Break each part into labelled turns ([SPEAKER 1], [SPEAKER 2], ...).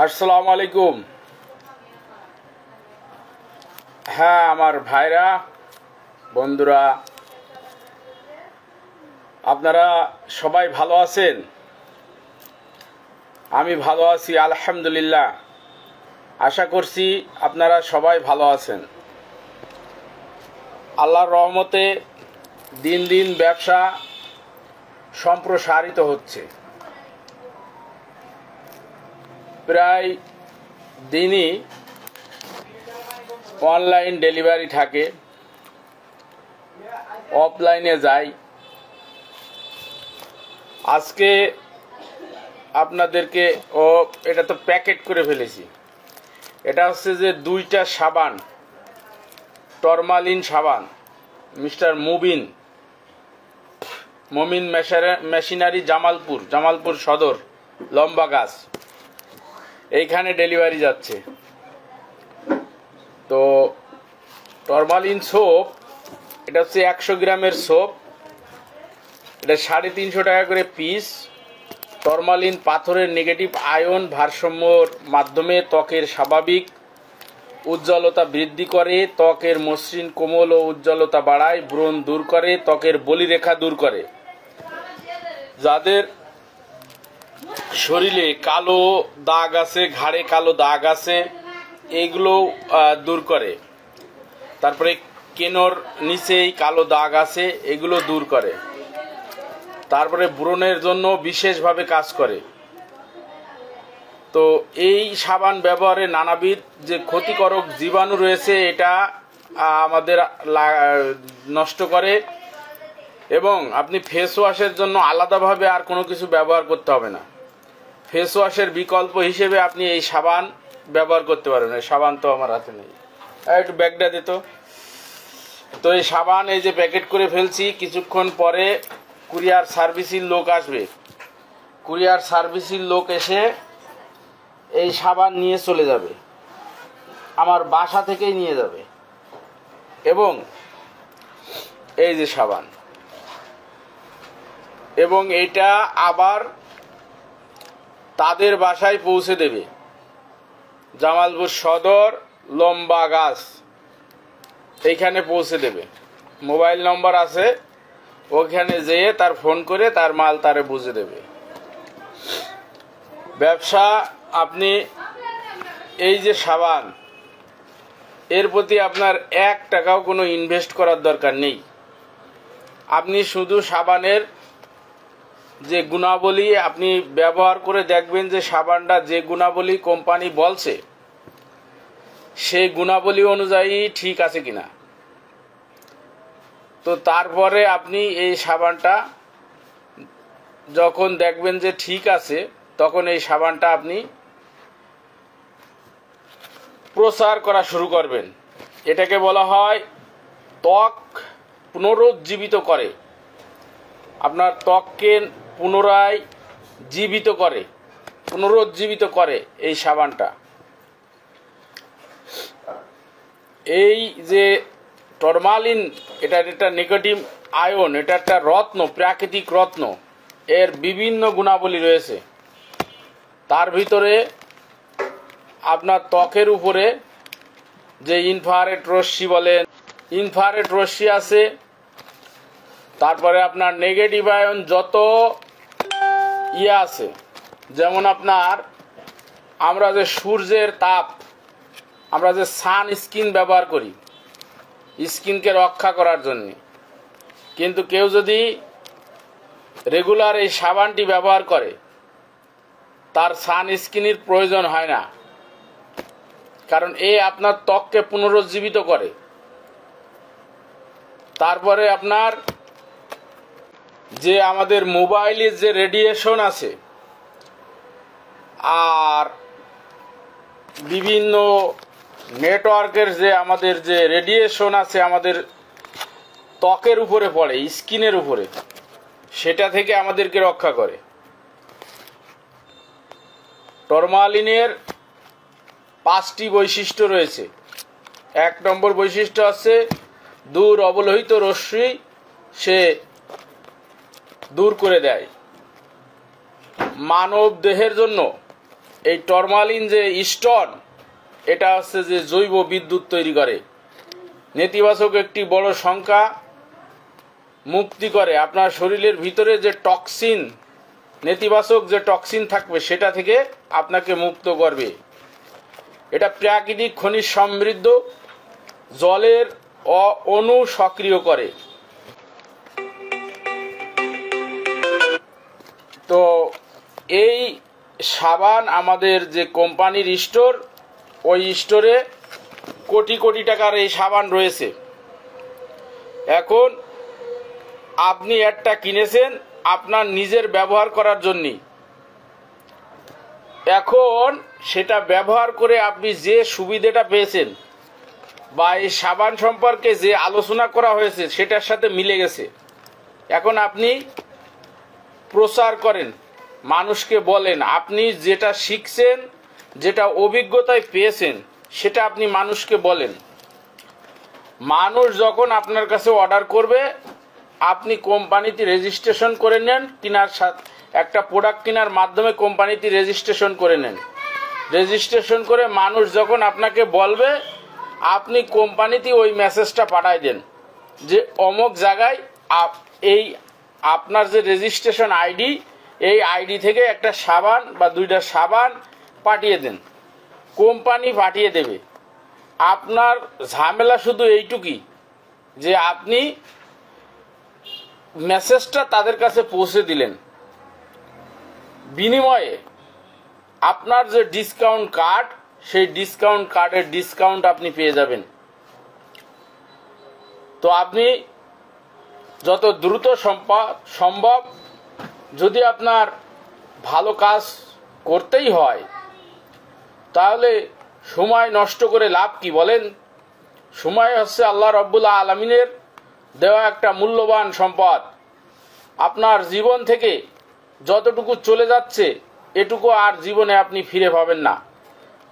[SPEAKER 1] আসসালামু আলাইকুম। হ্যাঁ, আমার ভাইরা, বন্ধুরা, আপনারা সবাই ভালো আছেন? আমি ভালো আছি আলহামদুলিল্লাহ। আশা করছি আপনারা সবাই ভালো আছেন। আল্লাহর রহমতে দিন দিন ব্যবসা সম্প্রসারিত হচ্ছে। প্রায় দিনই অনলাইন ডেলিভারি থাকে, অফলাইনে যাই। আজকে আপনাদেরকে এটা তো প্যাকেট করে ফেলেছি। এটা হচ্ছে যে 2টা সাবান, টরমালিন সাবান, মিস্টার মমিন মেশিনারি, জামালপুর সদর, লম্বা গাছ, এইখানে ডেলিভারি যাচ্ছে। তো টরমালিন সোপ, এটা হচ্ছে 100 গ্রামের সোপ। এটা 350 টাকা করে পিস। টরমালিন পাথরের নেগেটিভ আয়ন ভারসাম্যর মাধ্যমে ত্বকের স্বাভাবিক উজ্জ্বলতা বৃদ্ধি করে, ত্বকের মসৃণ কোমল ও উজ্জ্বলতা বাড়ায়, ব্রণ দূর করে, ত্বকের বলিরেখা দূর করে, যাদের শরীরে কালো দাগ আছে, ঘাড়ে কালো দাগ আছে, এইগুলো দূর করে। তারপরে কেনর নিচেই কালো দাগ আছে, এগুলো দূর করে। তারপরে ব্রণের জন্য বিশেষভাবে কাজ করে। তো এই সাবান ব্যবহারে নানাবিধ যে ক্ষতিকারক জীবাণু রয়েছে, এটা আমাদের নষ্ট করে। এবং আপনি ফেস ওয়াশের জন্য আলাদাভাবে আর কোনো কিছু ব্যবহার করতে হবে না। ফেস ওয়াশের বিকল্প হিসেবে আপনি এই সাবান ব্যবহার করতে পারবেন। এই সাবান তো আমার হাতে নেই, একটু ব্যাগটা দিত। তো এই সাবান এই যে প্যাকেট করে ফেলছি, কিছুক্ষণ পরে কুরিয়ার সার্ভিসের লোক আসবে। কুরিয়ার সার্ভিসের লোক এসে এই সাবান নিয়ে চলে যাবে, আমার বাসা থেকেই নিয়ে যাবে। এবং এই যে সাবান, এবং এটা আবার তাদের বাসায় পৌঁছে দেবে। জামালপুর সদর, লম্বা গাছ, এইখানে পৌঁছে দেবে। মোবাইল নম্বর আছে, ওখানে যেয়ে তার ফোন করে তার মাল তারে বুঝে দেবে। ব্যবসা, আপনি এই যে সাবান, এর প্রতি আপনার 1 টাকাও কোনো ইনভেস্ট করার দরকার নেই। আপনি শুধু সাবানের যে গুণাবলী আপনি ব্যবহার করে দেখবেন যে সাবানটা যে গুণাবলী কোম্পানি বলছে সেই গুণাবলী অনুযায়ী ঠিক আছে কিনা। তো তারপরে আপনি এই সাবানটা যখন দেখবেন যে ঠিক আছে, তখন এই সাবানটা আপনি প্রচার করা শুরু করবেন। এটাকে বলা হয় ত্বক পুনরুজ্জীবিত করে, আপনার ত্বককে পুনরায় পুনরুজ্জীবিত করে এই সাবানটা। এই যে টরমালিন, এটা একটা নেগেটিভ আয়ন, এটা একটা রত্ন, প্রাকৃতিক রত্ন। এর বিভিন্ন গুণাবলী রয়েছে। তার ভিতরে আপনার ত্বকের উপরে যে ইনফ্রারেড রশ্মি আছে, তারপরে আপনার নেগেটিভ আয়ন যত আছে, যেমন আমরা যে সূর্যের তাপ, আমরা যে সানস্ক্রিন ব্যবহার করি স্কিনকে রক্ষা করার জন্য, কিন্তু কেউ যদি রেগুলার এই সাবানটি ব্যবহার করে, তার সানস্ক্রিনের প্রয়োজন হয় না, কারণ আপনার ত্বককে পুনরুজ্জীবিত করে। তারপরে আপনার যে আমাদের মোবাইলের যে রেডিয়েশন আছে, আর বিভিন্ন নেটওয়ার্কের যে আমাদের যে রেডিয়েশন আছে আমাদের ত্বকের উপরে পড়ে, স্কিনের উপরে, সেটা থেকে আমাদেরকে রক্ষা করে। টরমালিনের 5টি বৈশিষ্ট্য রয়েছে। 1 নম্বর বৈশিষ্ট্য আছে দূর অবলোহিত রশ্মি সে দূর করে দেয়। মানব দেহের জন্য এই টরমালিন যে স্টোন, এটা হচ্ছে যে জৈব বিদ্যুৎ তৈরি করে, নেতিবাচক একটি বড় সংখ্যা মুক্তি করে। আপনার শরীরের ভিতরে যে টক্সিন, নেতিবাচক যে টক্সিন থাকবে সেটা থেকে আপনাকে মুক্ত করবে। এটা প্রাকৃতিক খনিজ সমৃদ্ধ, জলের অণু সক্রিয় করে। তো এই সাবান আমাদের যে কোম্পানির স্টোর, ওই স্টোরে কোটি কোটি টাকার এই সাবান রয়েছে। এখন আপনি একটা কিনেছেন আপনার নিজের ব্যবহার করার জন্যই। এখন সেটা ব্যবহার করে আপনি যে সুবিধাটা পেয়েছেন বা এই সাবান সম্পর্কে যে আলোচনা করা হয়েছে সেটার সাথে মিলে গেছে। এখন আপনি প্রচার করেন, মানুষকে বলেন, আপনি যেটা শিখছেন, যেটা অভিজ্ঞতায় পেয়েছেন সেটা আপনি মানুষকে বলেন। মানুষ যখন আপনার কাছে অর্ডার করবে, আপনি কোম্পানিতে রেজিস্ট্রেশন করে নেন। কেনার সাথে একটা প্রোডাক্ট কেনার মাধ্যমে কোম্পানিতে রেজিস্ট্রেশন করে নেন। রেজিস্ট্রেশন করে মানুষ যখন আপনাকে বলবে, আপনি কোম্পানিতে ওই মেসেজটা পাঠাই দেন যে অমুক জায়গায় এই আপনার যে রেজিস্ট্রেশন আইডি, এই আইডি থেকে একটা সাবান বা দুইটা সাবান পাঠিয়ে দেন। কোম্পানি পাঠিয়ে দেবে। আপনার ঝামেলা শুধু এইটুকুই যে আপনি মেসেজটা তাদের কাছে পৌঁছে দিলেন। বিনিময়ে আপনার যে ডিসকাউন্ট কার্ড, সেই ডিসকাউন্ট কার্ডের ডিসকাউন্ট আপনি পেয়ে যাবেন। তো আপনি যত দ্রুত সম্ভব, যদি আপনার ভালো কাজ করতেই হয়, তাহলে সময় নষ্ট করে লাভ কি বলেন? সময় হচ্ছে আল্লাহ রাব্বুল আলামিনের দেওয়া একটা মূল্যবান সম্পদ। আপনার জীবন থেকে যতটুকু চলে যাচ্ছে, এটুকু আর জীবনে আপনি ফিরে পাবেন না।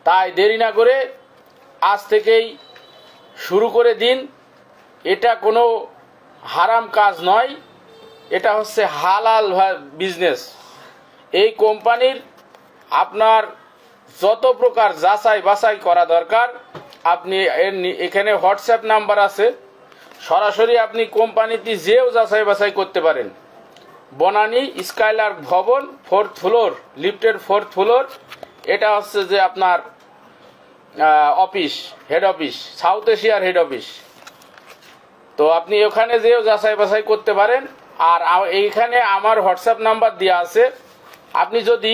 [SPEAKER 1] তাই দেরি না করে আজ থেকেই শুরু করে দিন। এটা কোনো হারাম কাজ নয়, এটা হচ্ছে হালাল বিজনেস। এই কোম্পানির আপনার যত প্রকার যাচাই বাছাই করা দরকার, আপনি এখানে হোয়াটসঅ্যাপ নাম্বার আছে, সরাসরি আপনি কোম্পানিতে যেও যাচাই বাছাই করতে পারেন। বনানী স্কাইলার্ক ভবন, 4th ফ্লোর, লিফটের 4th ফ্লোর। এটা হচ্ছে যে আপনার অফিস, হেড অফিস, সাউথ এশিয়ার হেড অফিস। তো আপনি ওখানে যেও যাচাই বাছাই করতে পারেন। আর এইখানে আমার হোয়াটসঅ্যাপ নাম্বার দেওয়া আছে। আপনি যদি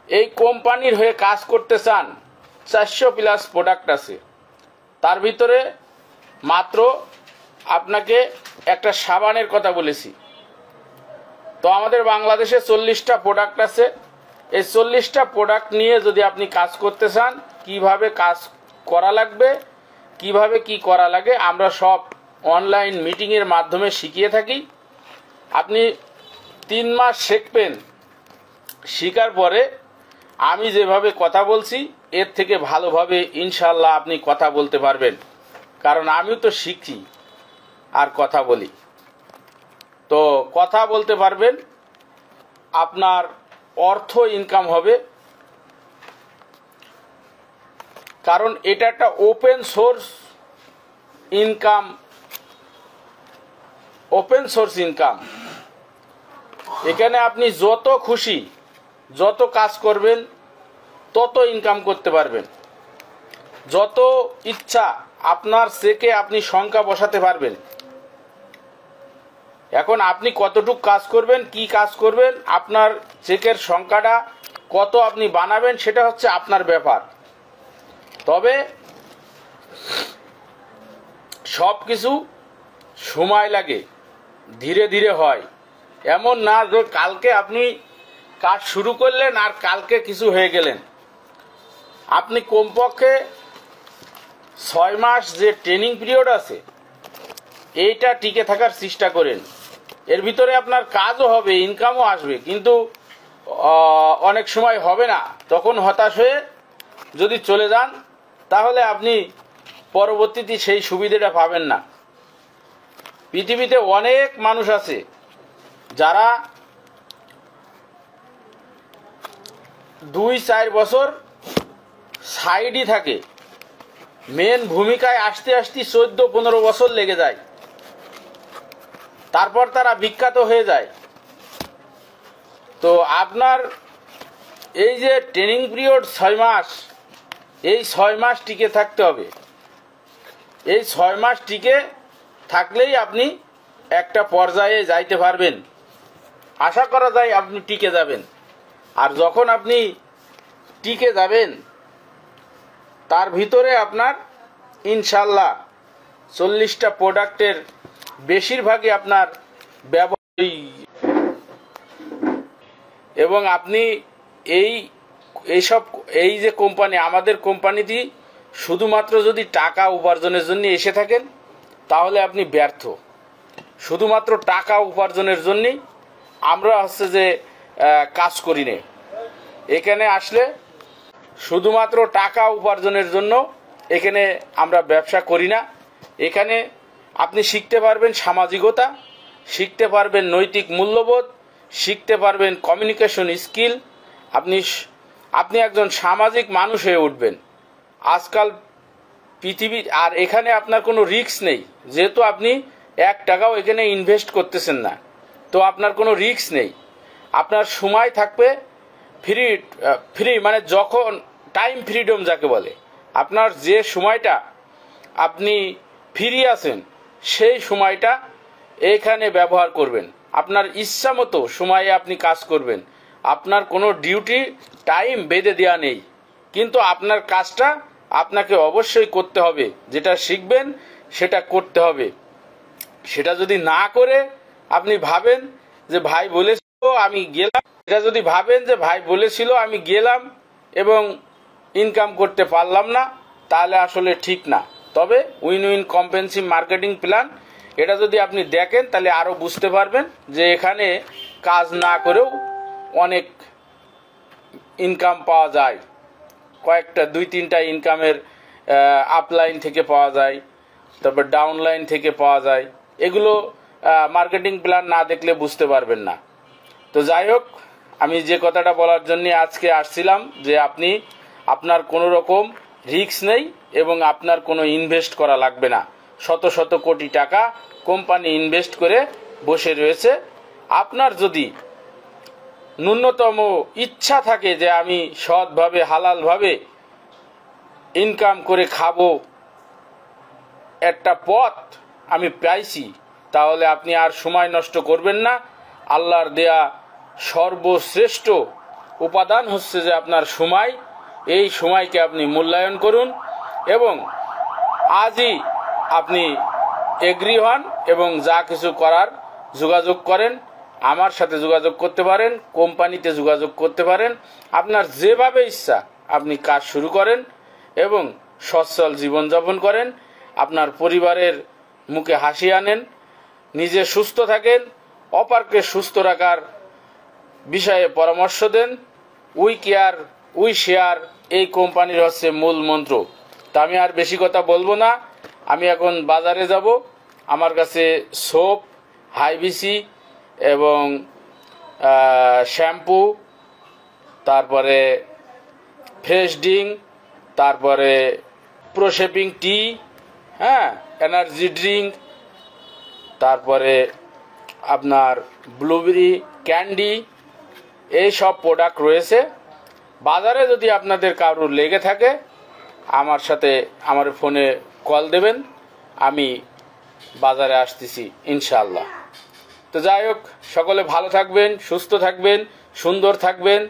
[SPEAKER 1] এই কোম্পানির হয়ে কাজ করতে চান, 400+ প্রোডাক্ট আছে। তার ভিতরে মাত্র আপনাকে একটা সাবানের কথা বলেছি। তো আমাদের বাংলাদেশে 40টা প্রোডাক্ট আছে। এই 40টা প্রোডাক্ট নিয়ে যদি আপনি কাজ করতে চান, কিভাবে কাজ করা লাগবে, কিভাবে কি করা লাগে, আমরা সব অনলাইন মিটিংয়ের মাধ্যমে শিখিয়ে থাকি। আপনি 3 মাস শিখবেন। শেখার পরে আমি যেভাবে কথা বলছি, এর থেকে ভালোভাবে ইনশাল্লাহ আপনি কথা বলতে পারবেন। কারণ আমিও তো শিখি আর কথা বলি। তো কথা বলতে পারবেন, আপনার অর্থ ইনকাম হবে। কারণ এটা একটা open source income, open source income. এখানে আপনি যত খুশি, যত কাজ করবেন, তত ইনকাম করতে পারবেন। যত ইচ্ছা আপনার চেকে আপনি সংখ্যা বসাতে পারবেন। এখন আপনি কতটুকু কাজ করবেন, কি কাজ করবেন, আপনার চেকের সংখ্যাটা কত আপনি বানাবেন, সেটা হচ্ছে আপনার ব্যাপার। তবে সব কিছু সময় লাগে, ধীরে ধীরে হয়। এমন না যে কালকে আপনি কাজ শুরু করলেন আর কালকে কিছু হয়ে গেলেন। আপনি কমপক্ষে 6 মাস যে ট্রেনিং পিরিয়ড আছে, এইটা টিকে থাকার চেষ্টা করেন। এর ভিতরে আপনার কাজও হবে, ইনকামও আসবে, কিন্তু অনেক সময় হবে না। তখন হতাশ হয়ে যদি চলে যান, তাহলে আপনি পরবর্তীতে সেই সুবিধাটা পাবেন না। পৃথিবীতে অনেক মানুষ আছে যারা 2-4 বছর সাইডই থাকে, মেন ভূমিকায় আসতে আসতে 14-15 বছর লেগে যায়, তারপর তারা বিখ্যাত হয়ে যায়। তো আপনার এই যে ট্রেনিং পিরিয়ড 6 মাস, এই 6 মাস টিকে থাকতে হবে। এই 6 মাস টিকে থাকলেই আপনি একটা পর্যায়ে যাইতে পারবেন, আশা করা যায় আপনি টিকে যাবেন। আর যখন আপনি টিকে যাবেন, তার ভিতরে আপনার ইনশাল্লাহ 40টা প্রোডাক্টের বেশিরভাগই আপনার ব্যবহার, এবং আপনি এই যে কোম্পানি, আমাদের কোম্পানিটি শুধুমাত্র যদি টাকা উপার্জনের জন্য এসে থাকেন তাহলে আপনি ব্যর্থ। শুধুমাত্র টাকা উপার্জনের জন্যই আমরা যে কাজ করি না। এখানে আসলে শুধুমাত্র টাকা উপার্জনের জন্য এখানে আমরা ব্যবসা করি না। এখানে আপনি শিখতে পারবেন সামাজিকতা, শিখতে পারবেন নৈতিক মূল্যবোধ, শিখতে পারবেন কমিউনিকেশন স্কিল। আপনি একজন সামাজিক মানুষ হয়ে উঠবেন আজকাল পৃথিবী। আর এখানে আপনার কোনো রিস্ক নেই, যেহেতু আপনি 1 টাকাও এখানে ইনভেস্ট করতেছেন না, তো আপনার কোনো রিস্ক নেই। আপনার সময় থাকবে ফ্রি, মানে যখন টাইম ফ্রিডম যাকে বলে, আপনার যে সময়টা আপনি ফ্রি আছেন সেই সময়টা এইখানে ব্যবহার করবেন। আপনার ইচ্ছা মতো সময়ে আপনি কাজ করবেন। আপনার কোনো ডিউটি টাইম বেঁধে দেওয়া নেই, কিন্তু আপনার কাজটা আপনাকে অবশ্যই করতে হবে। যেটা শিখবেন সেটা করতে হবে। সেটা যদি না করে আপনি ভাবেন যে ভাই বলেছিল আমি গেলাম, এটা যদি ভাবেন যে ভাই বলেছিল আমি গেলাম এবং ইনকাম করতে পারলাম না, তাহলে আসলে ঠিক না। তবে win win comprehensive marketing plan, এটা যদি আপনি দেখেন তাহলে আরও বুঝতে পারবেন যে এখানে কাজ না করেও অনেক ইনকাম পাওয়া যায়। কয়েকটা 2-3টা ইনকামের আপলাইন থেকে পাওয়া যায়, তারপর ডাউনলাইন থেকে পাওয়া যায়। এগুলো মার্কেটিং প্ল্যান না দেখলে বুঝতে পারবেন না। তো যাই হোক, আমি যে কথাটা বলার জন্য আজকে আসছিলাম যে আপনার কোনো রকম রিস্ক নেই এবং আপনার কোনো ইনভেস্ট করা লাগবে না। শত শত কোটি টাকা কোম্পানি ইনভেস্ট করে বসে রয়েছে। আপনার যদি ন্যূনতম ইচ্ছা থাকে যে আমি সৎভাবে হালালভাবে ইনকাম করে খাবো, একটা পথ আমি পাইছি, তাহলে আপনি আর সময় নষ্ট করবেন না। আল্লাহর দেয়া সর্বশ্রেষ্ঠ উপাদান হচ্ছে যে আপনার সময়। এই সময়কে আপনি মূল্যায়ন করুন এবং আজই আপনি এগ্রি হন এবং যা কিছু করার যোগাযোগ করেন। আমার সাথে যোগাযোগ করতে পারেন, কোম্পানিতে যোগাযোগ করতে পারেন। আপনার যেভাবে ইচ্ছা আপনি কাজ শুরু করেন এবং সচ্ছল জীবনযাপন করেন। আপনার পরিবারের মুখে হাসি আনেন, নিজে সুস্থ থাকেন, অপরকে সুস্থ রাখার বিষয়ে পরামর্শ দেন। উই কেয়ার উই শেয়ার এই কোম্পানির হচ্ছে মূল মন্ত্র। তা আমি আর বেশি কথা বলবো না। আমি এখন বাজারে যাব। আমার কাছে সোপ, হাইবিসি এবং শ্যাম্পু, তারপরে ফ্রেশ ড্রিঙ্ক, তারপরে প্রোশেপিং টি, এনার্জি ড্রিঙ্ক, তারপরে আপনার ব্লুবেরি ক্যান্ডি, এই সব প্রোডাক্ট রয়েছে। বাজারে যদি আপনাদের কারোর লেগে থাকে আমার ফোনে কল দেবেন, আমি বাজারে আসতেছি ইনশাআল্লাহ। তো যাই হোক, সকলে ভালো থাকবেন, সুস্থ থাকবেন, সুন্দর থাকবেন।